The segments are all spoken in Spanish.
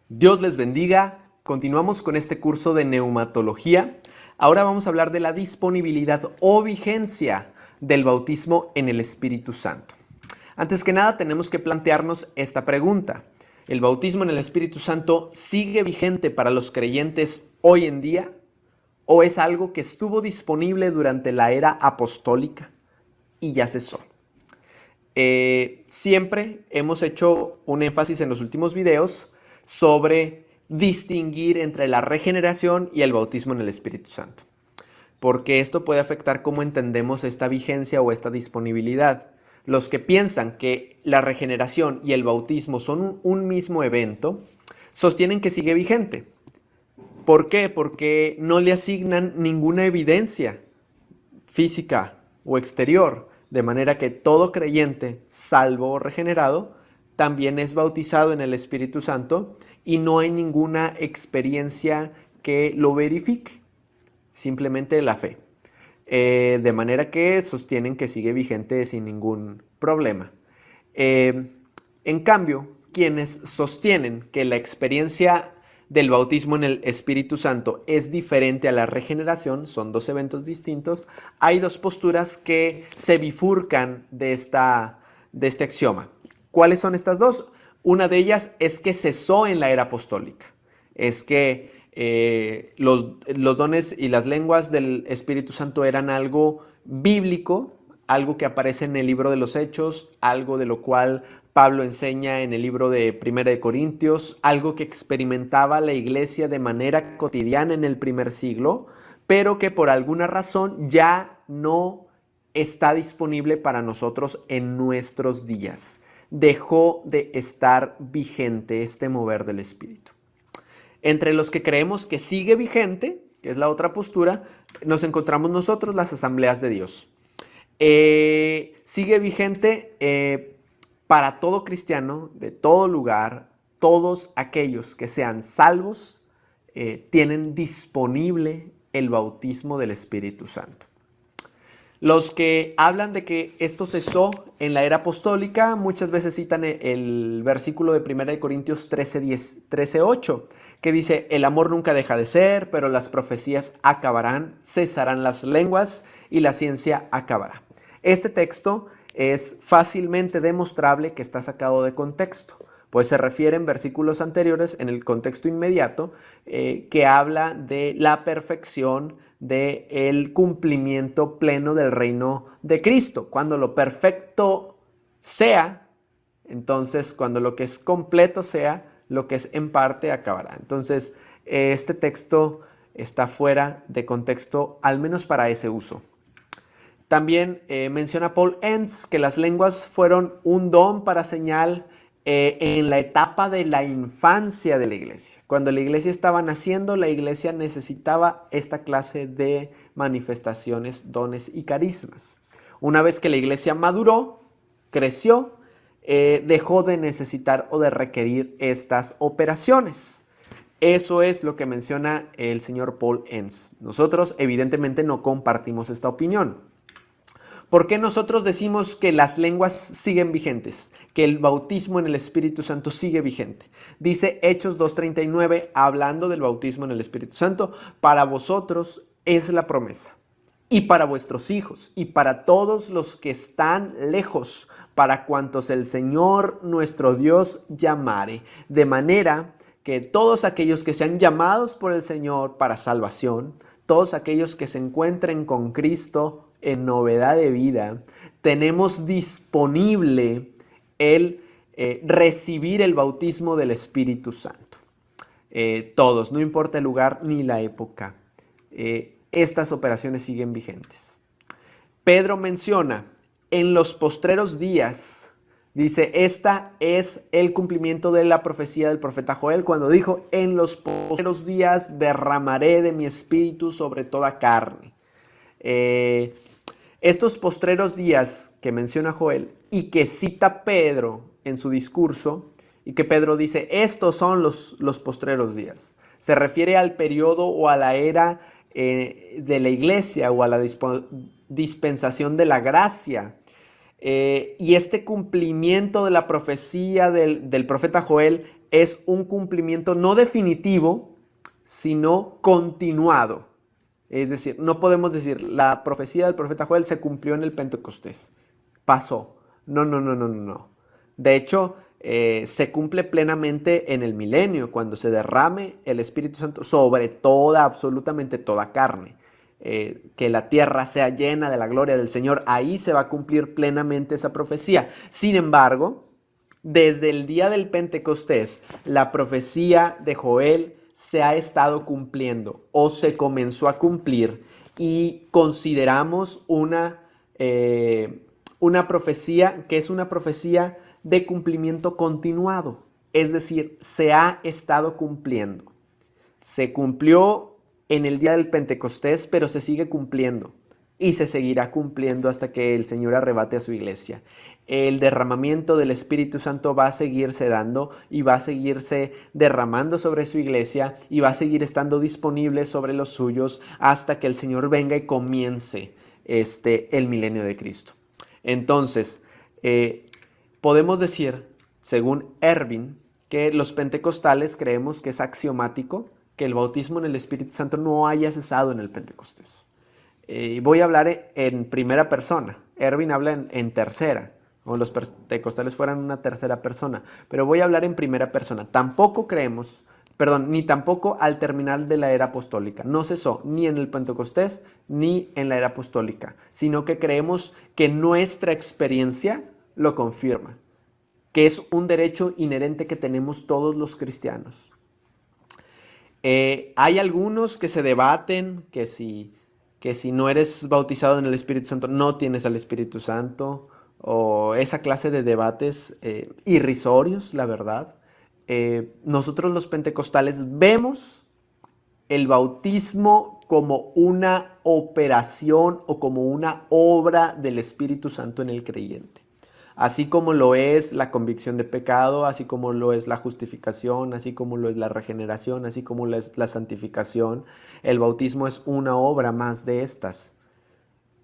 Dios les bendiga. Continuamos con este curso de neumatología. Ahora vamos a hablar de la disponibilidad o vigencia del bautismo en el Espíritu Santo. Antes que nada, tenemos que plantearnos esta pregunta. ¿El bautismo en el Espíritu Santo sigue vigente para los creyentes hoy en día? ¿O es algo que estuvo disponible durante la era apostólica y ya cesó? Siempre hemos hecho un énfasis en los últimos videos sobre distinguir entre la regeneración y el bautismo en el Espíritu Santo, porque esto puede afectar cómo entendemos esta vigencia o esta disponibilidad. Los que piensan que la regeneración y el bautismo son un mismo evento, sostienen que sigue vigente. ¿Por qué? Porque no le asignan ninguna evidencia física o exterior, de manera que todo creyente, salvo regenerado, también es bautizado en el Espíritu Santo y no hay ninguna experiencia que lo verifique, simplemente la fe. De manera que sostienen que sigue vigente sin ningún problema. En cambio, quienes sostienen que la experiencia del bautismo en el Espíritu Santo es diferente a la regeneración, son dos eventos distintos, hay dos posturas que se bifurcan de este axioma. ¿Cuáles son estas dos? Una de ellas es que cesó en la era apostólica, es que los dones y las lenguas del Espíritu Santo eran algo bíblico, algo que aparece en el libro de los Hechos, algo de lo cual Pablo enseña en el libro de 1 de Corintios, algo que experimentaba la iglesia de manera cotidiana en el primer siglo, pero que por alguna razón ya no está disponible para nosotros en nuestros días. Dejó de estar vigente este mover del Espíritu. Entre los que creemos que sigue vigente, que es la otra postura, nos encontramos nosotros, las asambleas de Dios. Sigue vigente para todo cristiano, de todo lugar, todos aquellos que sean salvos, tienen disponible el bautismo del Espíritu Santo. Los que hablan de que esto cesó en la era apostólica, muchas veces citan el versículo de 1 de Corintios 13:8, que dice, el amor nunca deja de ser, pero las profecías acabarán, cesarán las lenguas y la ciencia acabará. Este texto es fácilmente demostrable que está sacado de contexto, pues se refiere en versículos anteriores, en el contexto inmediato, que habla de la perfección del cumplimiento pleno del reino de Cristo. Cuando lo perfecto sea, entonces cuando lo que es completo sea, lo que es en parte acabará. Entonces, este texto está fuera de contexto, al menos para ese uso. También menciona Paul Enns que las lenguas fueron un don para señal en la etapa de la infancia de la iglesia. Cuando la iglesia estaba naciendo, la iglesia necesitaba esta clase de manifestaciones, dones y carismas. Una vez que la iglesia maduró, creció, dejó de necesitar o de requerir estas operaciones. Eso es lo que menciona el señor Paul Enns. Nosotros evidentemente no compartimos esta opinión. ¿Por qué nosotros decimos que las lenguas siguen vigentes? Que el bautismo en el Espíritu Santo sigue vigente. Dice Hechos 2:39, hablando del bautismo en el Espíritu Santo, para vosotros es la promesa, y para vuestros hijos, y para todos los que están lejos, para cuantos el Señor nuestro Dios llamare, de manera que todos aquellos que sean llamados por el Señor para salvación, todos aquellos que se encuentren con Cristo en novedad de vida, tenemos disponible el recibir el bautismo del Espíritu Santo. Todos, no importa el lugar ni la época, estas operaciones siguen vigentes. Pedro menciona en los postreros días, dice, esta es el cumplimiento de la profecía del profeta Joel cuando dijo, en los postreros días derramaré de mi espíritu sobre toda carne. Estos postreros días que menciona Joel y que cita Pedro en su discurso, y que Pedro dice, estos son los postreros días, se refiere al periodo o a la era de la iglesia o a la dispensación de la gracia. Y este cumplimiento de la profecía del profeta Joel es un cumplimiento no definitivo, sino continuado. Es decir, no podemos decir, la profecía del profeta Joel se cumplió en el Pentecostés. Pasó. No, no, no, no, no, no. De hecho, se cumple plenamente en el milenio, cuando se derrame el Espíritu Santo sobre toda, absolutamente toda carne. Que la tierra sea llena de la gloria del Señor. Ahí se va a cumplir plenamente esa profecía. Sin embargo, desde el día del Pentecostés, la profecía de Joel se ha estado cumpliendo o se comenzó a cumplir, y consideramos una profecía que es una profecía de cumplimiento continuado. Es decir, se ha estado cumpliendo. Se cumplió en el día del Pentecostés, pero se sigue cumpliendo. Y se seguirá cumpliendo hasta que el Señor arrebate a su iglesia. El derramamiento del Espíritu Santo va a seguirse dando y va a seguirse derramando sobre su iglesia y va a seguir estando disponible sobre los suyos hasta que el Señor venga y comience el milenio de Cristo. Entonces, podemos decir, según Erwin, que los pentecostales creemos que es axiomático que el bautismo en el Espíritu Santo no haya cesado en el Pentecostés. Voy a hablar en primera persona. Erwin habla en tercera, como los pentecostales fueran una tercera persona, pero voy a hablar en primera persona. Tampoco creemos, ni tampoco al terminar de la era apostólica. No cesó ni en el Pentecostés ni en la era apostólica, sino que creemos que nuestra experiencia lo confirma, que es un derecho inherente que tenemos todos los cristianos. Hay algunos que se debaten que si no eres bautizado en el Espíritu Santo, no tienes al Espíritu Santo, o esa clase de debates irrisorios, la verdad. Nosotros los pentecostales vemos el bautismo como una operación o como una obra del Espíritu Santo en el creyente. Así como lo es la convicción de pecado, así como lo es la justificación, así como lo es la regeneración, así como lo es la santificación, el bautismo es una obra más de estas.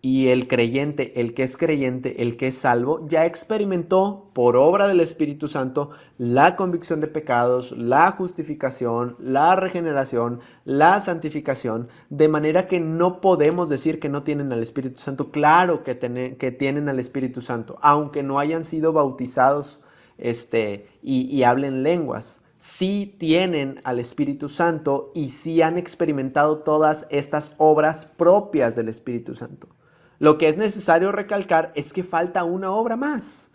Y el creyente, el que es creyente, el que es salvo, ya experimentó por obra del Espíritu Santo la convicción de pecados, la justificación, la regeneración, la santificación, de manera que no podemos decir que no tienen al Espíritu Santo. Claro que tienen al Espíritu Santo, aunque no hayan sido bautizados y hablen lenguas. Sí tienen al Espíritu Santo y sí han experimentado todas estas obras propias del Espíritu Santo. Lo que es necesario recalcar es que falta una obra más.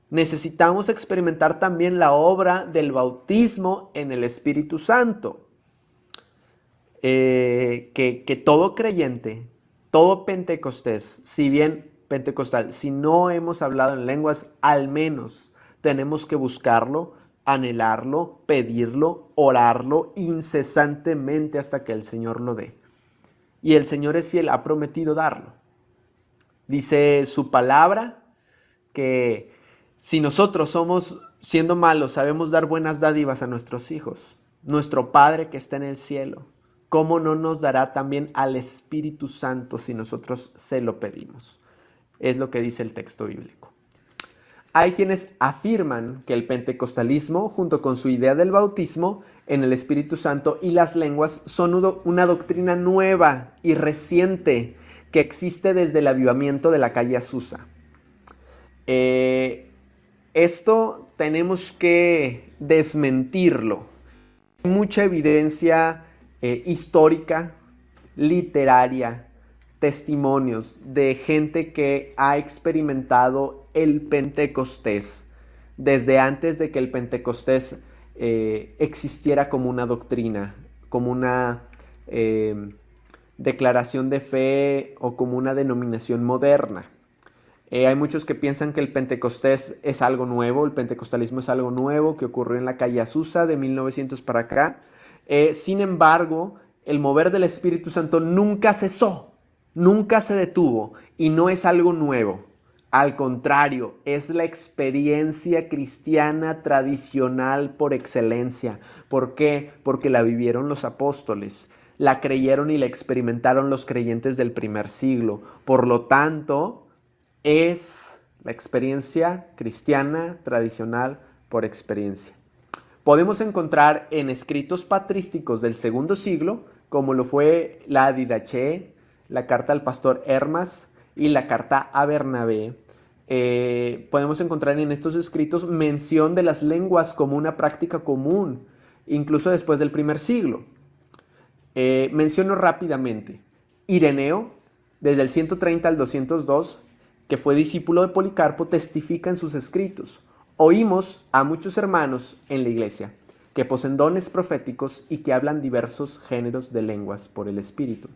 Necesitamos experimentar también la obra del bautismo en el Espíritu Santo. Que todo creyente, todo pentecostés, si bien pentecostal, si no hemos hablado en lenguas, al menos tenemos que buscarlo, anhelarlo, pedirlo, orarlo incesantemente hasta que el Señor lo dé. Y el Señor es fiel, ha prometido darlo. Dice su palabra que si nosotros siendo malos, sabemos dar buenas dádivas a nuestros hijos, nuestro Padre que está en el cielo, ¿cómo no nos dará también al Espíritu Santo si nosotros se lo pedimos? Es lo que dice el texto bíblico. Hay quienes afirman que el pentecostalismo, junto con su idea del bautismo en el Espíritu Santo y las lenguas, son una doctrina nueva y reciente que existe desde el avivamiento de la calle Azusa. Esto tenemos que desmentirlo. Hay mucha evidencia histórica, literaria, testimonios de gente que ha experimentado el Pentecostés desde antes de que el Pentecostés existiera como una doctrina, como una declaración de fe o como una denominación moderna. Hay muchos que piensan que el Pentecostés es algo nuevo, el pentecostalismo es algo nuevo que ocurrió en la calle Azusa de 1900 para acá. Sin embargo, el mover del Espíritu Santo nunca cesó, nunca se detuvo y no es algo nuevo. Al contrario, es la experiencia cristiana tradicional por excelencia. ¿Por qué? Porque la vivieron los apóstoles, la creyeron y la experimentaron los creyentes del primer siglo. Por lo tanto, es la experiencia cristiana tradicional por experiencia. podemos encontrar en escritos patrísticos del segundo siglo, como lo fue la Didache, la carta al pastor Hermas y la carta a Bernabé. Podemos encontrar en estos escritos mención de las lenguas como una práctica común, incluso después del primer siglo. Menciono rápidamente. Ireneo, desde el 130 al 202, que fue discípulo de Policarpo, testifica en sus escritos: oímos a muchos hermanos en la iglesia que poseen dones proféticos y que hablan diversos géneros de lenguas por el Espíritu.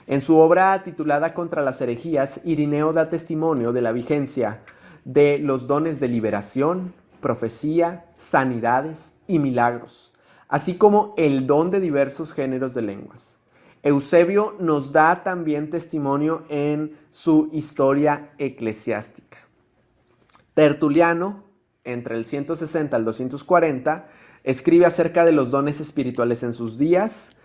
En su obra titulada Contra las herejías, Ireneo da testimonio de la vigencia de los dones de liberación, profecía, sanidades y milagros, así como el don de diversos géneros de lenguas. Eusebio nos da también testimonio en su historia eclesiástica. Tertuliano, entre el 160 al 240, escribe acerca de los dones espirituales en sus días,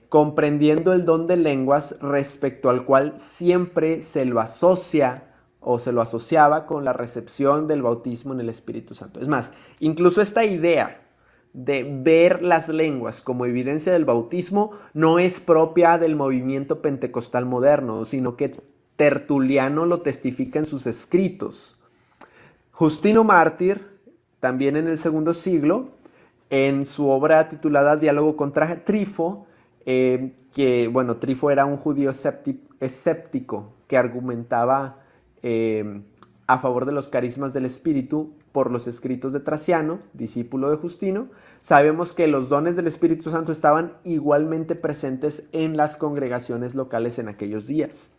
comprendiendo el don de lenguas, respecto al cual siempre se lo asocia o se lo asociaba con la recepción del bautismo en el Espíritu Santo. Es más, incluso esta idea de ver las lenguas como evidencia del bautismo no es propia del movimiento pentecostal moderno, sino que Tertuliano lo testifica en sus escritos. Justino Mártir, también en el segundo siglo, en su obra titulada Diálogo contra Trifo, Trifo era un judío escéptico que argumentaba a favor de los carismas del Espíritu por los escritos de Traciano, discípulo de Justino. Sabemos que los dones del Espíritu Santo estaban igualmente presentes en las congregaciones locales en aquellos días.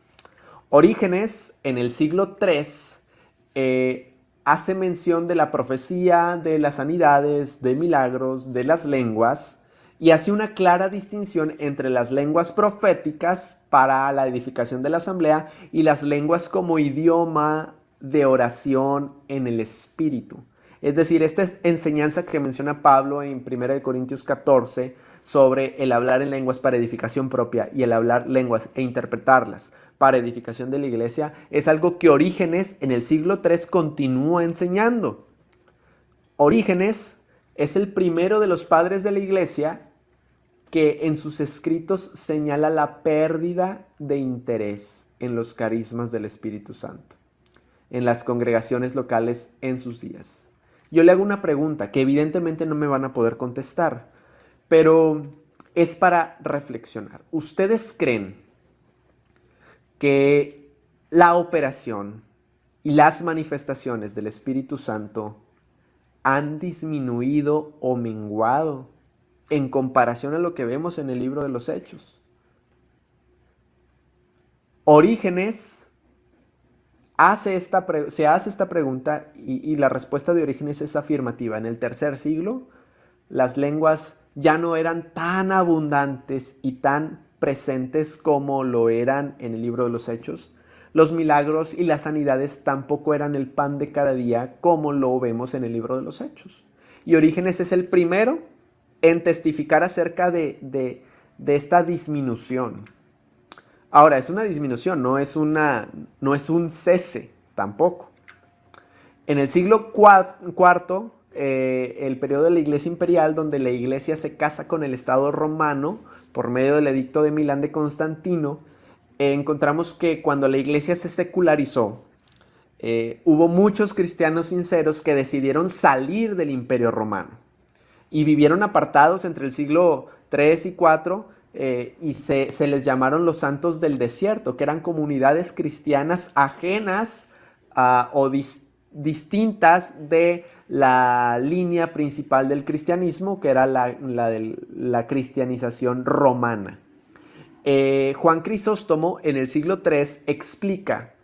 Orígenes, en el siglo III, hace mención de la profecía, de las sanidades, de milagros, de las lenguas, y hace una clara distinción entre las lenguas proféticas para la edificación de la asamblea y las lenguas como idioma de oración en el Espíritu. Es decir, esta enseñanza que menciona Pablo en 1 Corintios 14 sobre el hablar en lenguas para edificación propia y el hablar lenguas e interpretarlas para edificación de la iglesia es algo que Orígenes en el siglo III continúa enseñando. Orígenes es el primero de los padres de la iglesia que en sus escritos señala la pérdida de interés en los carismas del Espíritu Santo en las congregaciones locales en sus días. Yo le hago una pregunta que evidentemente no me van a poder contestar, pero es para reflexionar. ¿Ustedes creen que la operación y las manifestaciones del Espíritu Santo han disminuido o menguado en comparación a lo que vemos en el libro de los Hechos? Orígenes se hace esta pregunta y la respuesta de Orígenes es afirmativa. En el tercer siglo, las lenguas ya no eran tan abundantes y tan presentes como lo eran en el libro de los Hechos. Los milagros y las sanidades tampoco eran el pan de cada día como lo vemos en el libro de los Hechos. Y Orígenes es el primero en testificar acerca de esta disminución. Ahora, es una disminución, no es un cese tampoco. En el siglo IV, el periodo de la Iglesia Imperial, donde la Iglesia se casa con el Estado romano por medio del Edicto de Milán de Constantino, encontramos que cuando la Iglesia se secularizó, hubo muchos cristianos sinceros que decidieron salir del Imperio Romano y vivieron apartados entre el siglo III y IV, y se les llamaron los santos del desierto, que eran comunidades cristianas ajenas o distintas de la línea principal del cristianismo, que era la cristianización romana. Juan Crisóstomo en el siglo III explica,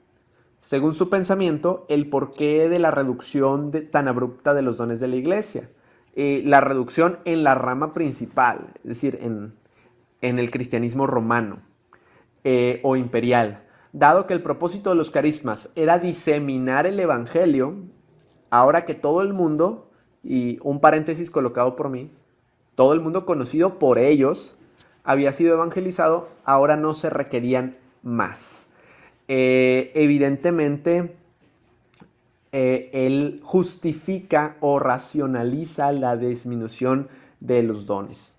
según su pensamiento, el porqué de la reducción tan abrupta de los dones de la iglesia. La reducción en la rama principal, es decir, en el cristianismo romano o imperial. Dado que el propósito de los carismas era diseminar el evangelio, ahora que todo el mundo, y un paréntesis colocado por mí, todo el mundo conocido por ellos había sido evangelizado, ahora no se requerían más. Evidentemente, él justifica o racionaliza la disminución de los dones.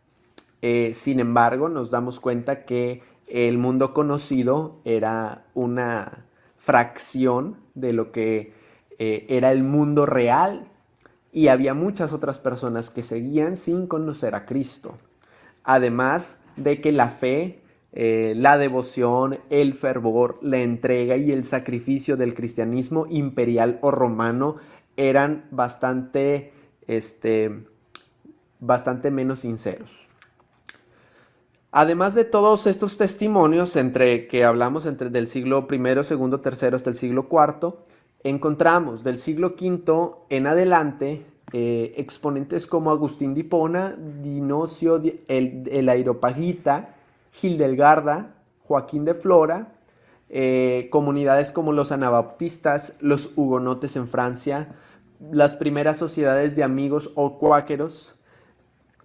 Sin embargo, nos damos cuenta que el mundo conocido era una fracción de lo que era el mundo real, y había muchas otras personas que seguían sin conocer a Cristo. Además de que la fe, la devoción, el fervor, la entrega y el sacrificio del cristianismo imperial o romano eran bastante menos sinceros. Además de todos estos testimonios que hablamos del siglo I, II, III hasta el siglo IV, encontramos del siglo V en adelante exponentes como Agustín de Hipona, Dionisio el Areopagita, Hildegarda, Joaquín de Flora, comunidades como los anabaptistas, los hugonotes en Francia, las primeras sociedades de amigos o cuáqueros,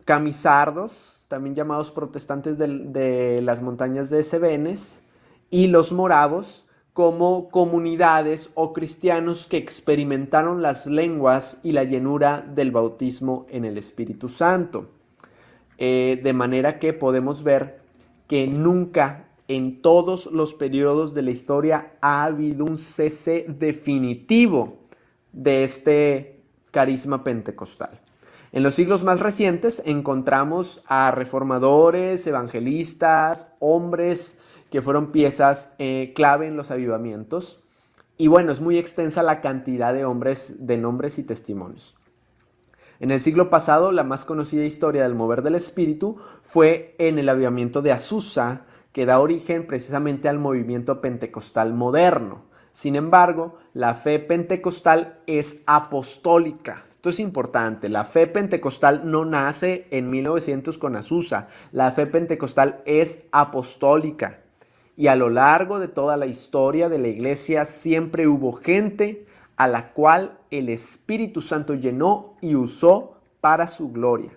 camisardos, también llamados protestantes de las montañas de Cevenes, y los moravos, como comunidades o cristianos que experimentaron las lenguas y la llenura del bautismo en el Espíritu Santo. De manera que podemos ver que nunca en todos los periodos de la historia ha habido un cese definitivo de este carisma pentecostal. En los siglos más recientes encontramos a reformadores, evangelistas, hombres que fueron piezas clave en los avivamientos. Y bueno, es muy extensa la cantidad de nombres y testimonios. En el siglo pasado, la más conocida historia del mover del Espíritu fue en el avivamiento de Azusa, que da origen precisamente al movimiento pentecostal moderno. Sin embargo, la fe pentecostal es apostólica. Esto es importante. La fe pentecostal no nace en 1900 con Azusa. La fe pentecostal es apostólica. Y a lo largo de toda la historia de la iglesia siempre hubo gente a la cual el Espíritu Santo llenó y usó para su gloria.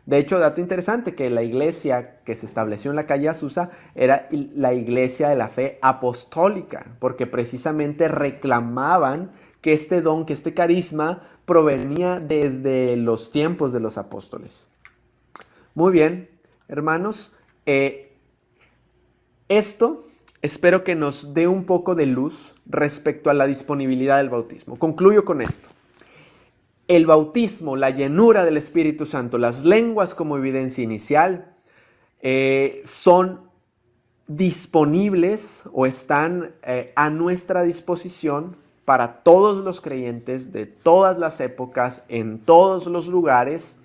De hecho, dato interesante, que la iglesia que se estableció en la calle Azusa era la iglesia de la fe apostólica, porque precisamente reclamaban que este don, que este carisma provenía desde los tiempos de los apóstoles. Muy bien, hermanos, esto espero que nos dé un poco de luz respecto a la disponibilidad del bautismo. Concluyo con esto. El bautismo, la llenura del Espíritu Santo, las lenguas como evidencia inicial, son disponibles o están a nuestra disposición para todos los creyentes de todas las épocas, en todos los lugares.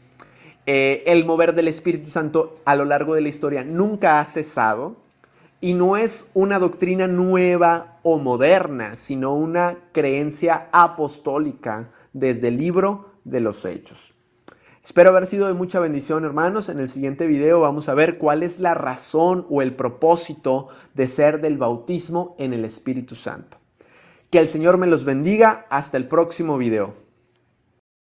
El mover del Espíritu Santo a lo largo de la historia nunca ha cesado. Y no es una doctrina nueva o moderna, sino una creencia apostólica desde el libro de los Hechos. Espero haber sido de mucha bendición, hermanos. En el siguiente video vamos a ver cuál es la razón o el propósito de ser del bautismo en el Espíritu Santo. Que el Señor me los bendiga. Hasta el próximo video.